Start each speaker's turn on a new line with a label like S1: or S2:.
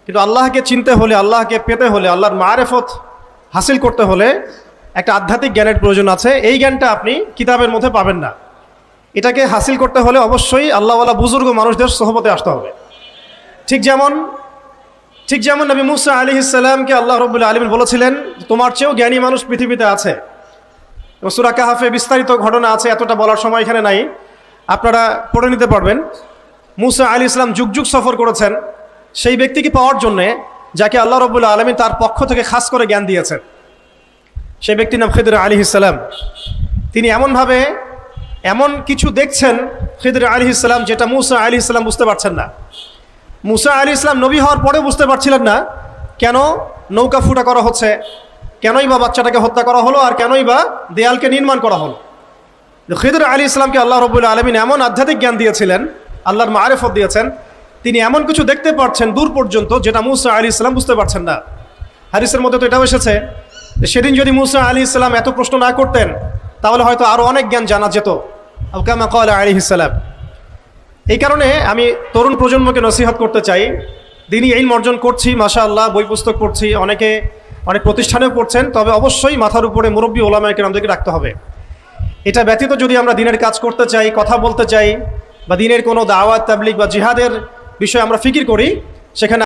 S1: কিন্তু আল্লাহকে চিনতে হলে, আল্লাহকে পেতে হলে, আল্লাহর মারেফত হাসিল করতে হলে একটা আধ্যাত্মিক জ্ঞানের প্রয়োজন আছে। এই জ্ঞানটা আপনি কিতাবের মধ্যে পাবেন না। এটাকে হাসিল করতে হলে অবশ্যই আল্লাহওয়ালা বুজুর্গ মানুষদের সোহবতে আসতে হবে। ঠিক যেমন নবী মুসা আলাইহিস সালামকে আল্লাহ রাব্বুল আলামিন বলেছিলেন, তোমার চেয়েও জ্ঞানী মানুষ পৃথিবীতে আছে। সূরা কাহাফে বিস্তারিত ঘটনা আছে, এতটা বলার সময় এখানে নাই, আপনারা পড়ে নিতে পারবেন। মুসা আলাইহিস সালাম যুগ যুগ সফর করেছেন সেই ব্যক্তিকে পাওয়ার জন্যে যাকে আল্লাহ রাব্বুল আলামিন তার পক্ষ থেকে খাস করে জ্ঞান দিয়েছেন। সেই ব্যক্তির নাম খিদর আলাইহিস সালাম। তিনি এমন কিছু দেখছেন খিদর আলাইহিস সালাম যেটা মুসা আলাইহিস সালাম বুঝতে পারছেন না। মুসা আলাইহিস সালাম নবী হওয়ার পরেও বুঝতে পারছিলেন না কেন নৌকা ফুটা করা হচ্ছে, কেনই বা বাচ্চাটাকে হত্যা করা হলো, আর কেনই বা দেয়ালকে নির্মাণ করা হলো। খিদর আলাইহিস সালামকে আল্লাহ রাব্বুল আলামিন এমন আধ্যাত্মিক জ্ঞান দিয়েছিলেন, আল্লাহর মারেফত দিয়েছেন, তিনি এমন কিছু দেখতে পাচ্ছেন দূর পর্যন্ত যেটা মুসা আলাইহিস সালাম বুঝতে পারছেন না। হাদিসের মধ্যে তো এটাও এসেছে সেদিন যদি মুসা আলাইহিস সালাম এত প্রশ্ন না করতেন তাহলে হয়তো আরও অনেক জ্ঞান জানা যেত, কামা ক্বালা আলাইহিস সালাম। এই কারণে আমি তরুণ প্রজন্মকে নসিহত করতে চাই, দিনই ইলম অর্জন করছি, মাশাআল্লাহ, বই পুস্তক পড়ছি, অনেকে অনেক প্রতিষ্ঠানেও পড়ছেন, তবে অবশ্যই মাথার উপরে মুরব্বী ওলামায়ে কেরামদেরকে রাখতে হবে। এটা ব্যতীত যদি আমরা দিনের কাজ করতে চাই, কথা বলতে চাই, বা দিনের কোনো দাওয়াত তাবলীগ বা জিহাদের বিষয়ে আমরা ফিকির করি, সেখানে